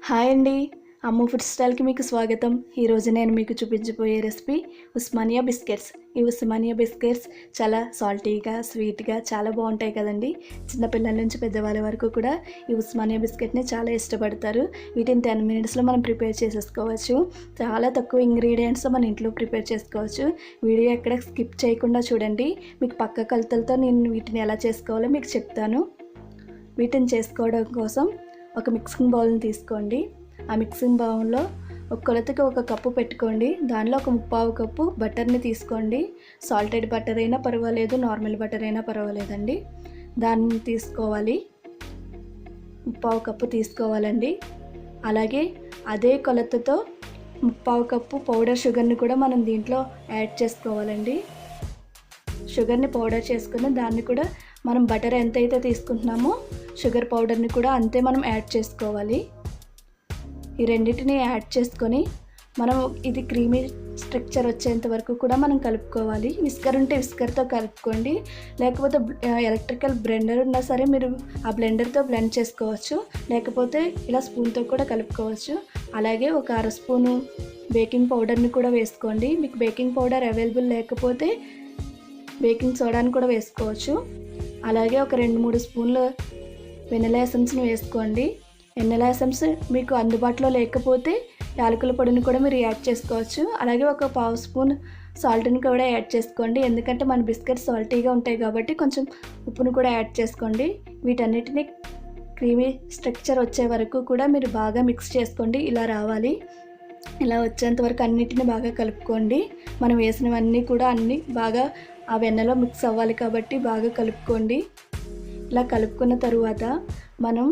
Hi అండి, అమ్మ food స్టైల్కి మీకు స్వాగతం. ఈరోజు నేను మీకు చూపించబోయే రెసిపీ ఉస్మానియా బిస్కెట్స్. ఈ ఉస్మానియా బిస్కెట్స్ చాలా సాల్టీగా, స్వీట్గా చాలా బాగుంటాయి కదండి. చిన్నపిల్లల నుంచి పెద్దవాళ్ళ వరకు కూడా ఈ ఉస్మానియా బిస్కెట్ని చాలా ఇష్టపడతారు. వీటిని 10 మినిట్స్లో మనం ప్రిపేర్ చేసేసుకోవచ్చు. చాలా తక్కువ ఇంగ్రీడియంట్స్తో మన ఇంట్లో ప్రిపేర్ చేసుకోవచ్చు. వీడియో ఎక్కడ స్కిప్ చేయకుండా చూడండి. మీకు పక్క కొలతలతో నేను వీటిని ఎలా చేసుకోవాలో మీకు చెప్తాను. వీటిని చేసుకోవడం కోసం ఒక మిక్సింగ్ బౌల్ని తీసుకోండి. ఆ మిక్సింగ్ బౌల్లో ఒక కొలతకి ఒక కప్పు పెట్టుకోండి. దానిలో ఒక 1/4 కప్పు బటర్ని తీసుకోండి. సాల్టెడ్ బటర్ అయినా పర్వాలేదు, నార్మల్ బటర్ అయినా పర్వాలేదండి. దాన్ని తీసుకోవాలి, 1/4 కప్పు తీసుకోవాలండి. అలాగే అదే కొలతతో 1/4 కప్పు పౌడర్ షుగర్ని కూడా మనం దీంట్లో యాడ్ చేసుకోవాలండి. షుగర్ని పౌడర్ చేసుకుని దాన్ని కూడా మనం బటర్ ఎంతైతే తీసుకుంటున్నామో షుగర్ పౌడర్ని కూడా అంతే మనం యాడ్ చేసుకోవాలి. ఈ రెండింటిని యాడ్ చేసుకొని మనం ఇది క్రీమీ స్ట్రక్చర్ వచ్చేంత వరకు కూడా మనం కలుపుకోవాలి. విస్కర్ ఉంటే విస్కర్తో కలుపుకోండి, లేకపోతే ఎలక్ట్రికల్ బ్లెండర్ ఉన్నా సరే మీరు ఆ బ్లెండర్తో బ్లెండ్ చేసుకోవచ్చు, లేకపోతే ఇలా స్పూన్తో కూడా కలుపుకోవచ్చు. అలాగే ఒక 1/2 స్పూను బేకింగ్ పౌడర్ని కూడా వేసుకోండి. మీకు బేకింగ్ పౌడర్ అవైలబుల్ లేకపోతే బేకింగ్ సోడాని కూడా వేసుకోవచ్చు. అలాగే ఒక 2-3 స్పూన్లు వెనిలా ఎసెన్స్ని వేసుకోండి. వెనిలా ఎసెన్స్ మీకు అందుబాటులో లేకపోతే యాలకుల పొడిని కూడా మీరు యాడ్ చేసుకోవచ్చు. అలాగే ఒక 1/2 స్పూన్ సాల్ట్ని కూడా యాడ్ చేసుకోండి, ఎందుకంటే మన బిస్కెట్స్ సాల్టీగా ఉంటాయి కాబట్టి కొంచెం ఉప్పును కూడా యాడ్ చేసుకోండి. వీటన్నిటిని క్రీమీ స్ట్రక్చర్ వచ్చే వరకు కూడా మీరు బాగా మిక్స్ చేసుకోండి. ఇలా రావాలి, ఇలా వచ్చేంత వరకు అన్నిటిని బాగా కలుపుకోండి. మనం వేసినవన్నీ కూడా అన్నీ బాగా ఆ వెన్నలో మిక్స్ అవ్వాలి కాబట్టి బాగా కలుపుకోండి. ఇలా కలుపుకున్న తరువాత మనం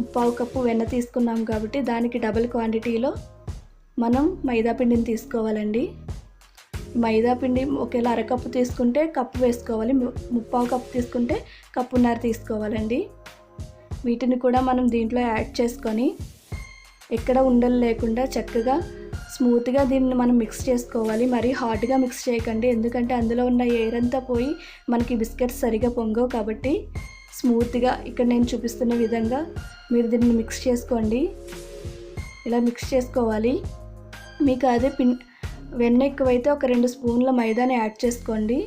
1/4 కప్పు వెన్న తీసుకున్నాం కాబట్టి దానికి డబుల్ క్వాంటిటీలో మనం మైదా పిండిని తీసుకోవాలండి. మైదా పిండి ఒకేలా 1/2 కప్పు తీసుకుంటే కప్పు వేసుకోవాలి, 1/4 కప్పు తీసుకుంటే 1.5 కప్పు తీసుకోవాలండి. వీటిని కూడా మనం దీంట్లో యాడ్ చేసుకొని ఎక్కడ ఉండలు లేకుండా చక్కగా స్మూత్గా దీన్ని మనం మిక్స్ చేసుకోవాలి. మరీ హార్డ్గా మిక్స్ చేయకండి, ఎందుకంటే అందులో ఉన్న ఎయిర్ అంతా పోయి మనకి బిస్కెట్స్ సరిగా పొంగవు. కాబట్టి స్మూత్గా ఇక్కడ నేను చూపిస్తున్న విధంగా మీరు దీన్ని మిక్స్ చేసుకోండి. ఇలా మిక్స్ చేసుకోవాలి. మీకు అదే వెన్న ఎక్కువైతే ఒక 2 స్పూన్ల మైదాని యాడ్ చేసుకోండి,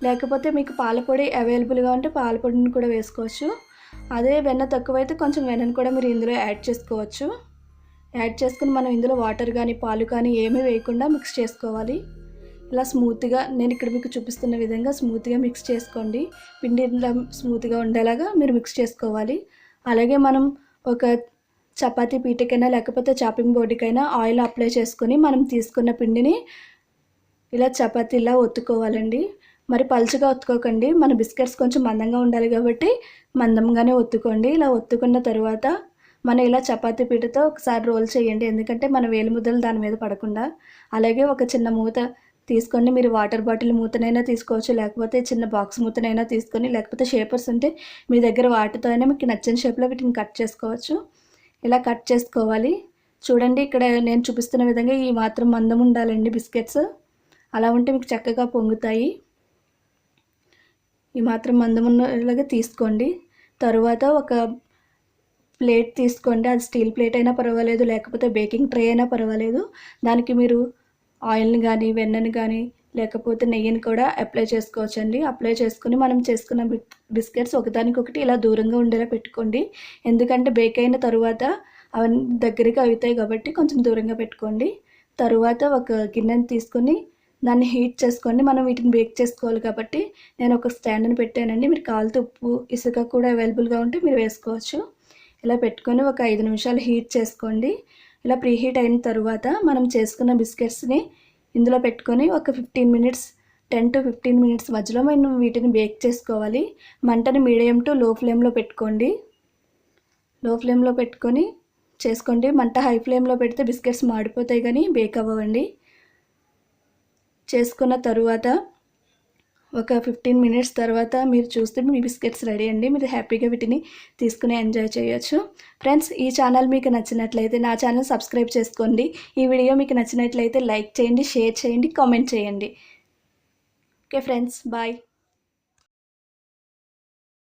లేకపోతే మీకు పాలపొడి అవైలబుల్గా ఉంటే పాలపొడిని కూడా వేసుకోవచ్చు. అదే వెన్న తక్కువైతే కొంచెం వెన్నను కూడా మీరు ఇందులో యాడ్ చేసుకోవచ్చు. యాడ్ చేసుకుని మనం ఇందులో వాటర్ కానీ పాలు కానీ ఏమీ వేయకుండా మిక్స్ చేసుకోవాలి. ఇలా స్మూత్గా నేను ఇక్కడ మీకు చూపిస్తున్న విధంగా స్మూత్గా మిక్స్ చేసుకోండి. పిండి ఇలా స్మూత్గా ఉండేలాగా మీరు మిక్స్ చేసుకోవాలి. అలాగే మనం ఒక చపాతీ పీటకైనా లేకపోతే చాపింగ్ బోర్డుకైనా ఆయిల్ అప్లై చేసుకొని మనం తీసుకున్న పిండిని ఇలా చపాతీలా ఒత్తుకోవాలండి. మరి పలుచగా ఒత్తుకోకండి, మన బిస్కెట్స్ కొంచెం మందంగా ఉండాలి కాబట్టి మందంగానే ఒత్తుకోండి. ఇలా ఒత్తుకున్న తర్వాత మనం ఇలా చపాతీ పీటతో ఒకసారి రోల్ చేయండి, ఎందుకంటే మన వేలు ముద్దలు దాని మీద పడకుండా. అలాగే ఒక చిన్న మూత తీసుకోండి. మీరు వాటర్ బాటిల్ మూతనైనా తీసుకోవచ్చు, లేకపోతే చిన్న బాక్స్ మూతనైనా తీసుకొని, లేకపోతే షేపర్స్ ఉంటే మీ దగ్గర వాటితో అయినా మీకు నచ్చిన షేప్లో వీటిని కట్ చేసుకోవచ్చు. ఇలా కట్ చేసుకోవాలి. చూడండి, ఇక్కడ నేను చూపిస్తున్న విధంగా ఈ మాత్రం మందం ఉండాలండి బిస్కెట్స్. అలా ఉంటే మీకు చక్కగా పొంగుతాయి. ఈ మాత్రం మందం ఉన్నలాగా తీసుకోండి. తరువాత ఒక ప్లేట్ తీసుకోండి. అది స్టీల్ ప్లేట్ అయినా పర్వాలేదు, లేకపోతే బేకింగ్ ట్రే అయినా పర్వాలేదు. దానికి మీరు ఆయిల్ని కానీ వెన్నని కానీ లేకపోతే నెయ్యిని కూడా అప్లై చేసుకోవచ్చండి. అప్లై చేసుకుని మనం చేసుకున్న బిస్కెట్స్ ఒకదానికొకటి ఇలా దూరంగా ఉండేలా పెట్టుకోండి, ఎందుకంటే బేక్ అయిన తరువాత అవన్నీ దగ్గరగా అవుతాయి కాబట్టి కొంచెం దూరంగా పెట్టుకోండి. తరువాత ఒక గిన్నెని తీసుకొని దాన్ని హీట్ చేసుకోండి. మనం వీటిని బేక్ చేసుకోవాలి కాబట్టి నేను ఒక స్టాండ్ని పెట్టానండి. మీరు కావాల్సిన ఉప్పు, ఇసుక కూడా అవైలబుల్గా ఉంటే మీరు వేసుకోవచ్చు. ఇలా పెట్టుకొని ఒక 5 నిమిషాలు హీట్ చేసుకోండి. ఇలా ప్రీ హీట్ అయిన తర్వాత మనం చేసుకున్న బిస్కెట్స్ని ఇందులో పెట్టుకొని ఒక 10 to 15 మినిట్స్ మధ్యలో మనం వీటిని బేక్ చేసుకోవాలి. మంటని మీడియం టు లో ఫ్లేమ్లో పెట్టుకోండి. లో ఫ్లేమ్లో పెట్టుకొని చేసుకోండి. మంట హై ఫ్లేమ్లో పెడితే బిస్కెట్స్ మాడిపోతాయి కానీ బేక్ అవ్వండి. చేసుకున్న తరువాత ఒక 15 మినిట్స్ తర్వాత మీరు చూస్తే మీ బిస్కెట్స్ రెడీ అండి. మీరు హ్యాపీగా వీటిని తీసుకుని ఎంజాయ్ చేయొచ్చు. ఫ్రెండ్స్, ఈ ఛానల్ మీకు నచ్చినట్లయితే నా ఛానల్ సబ్స్క్రైబ్ చేసుకోండి. ఈ వీడియో మీకు నచ్చినట్లయితే లైక్ చేయండి, షేర్ చేయండి, కామెంట్ చేయండి. Okay friends, bye.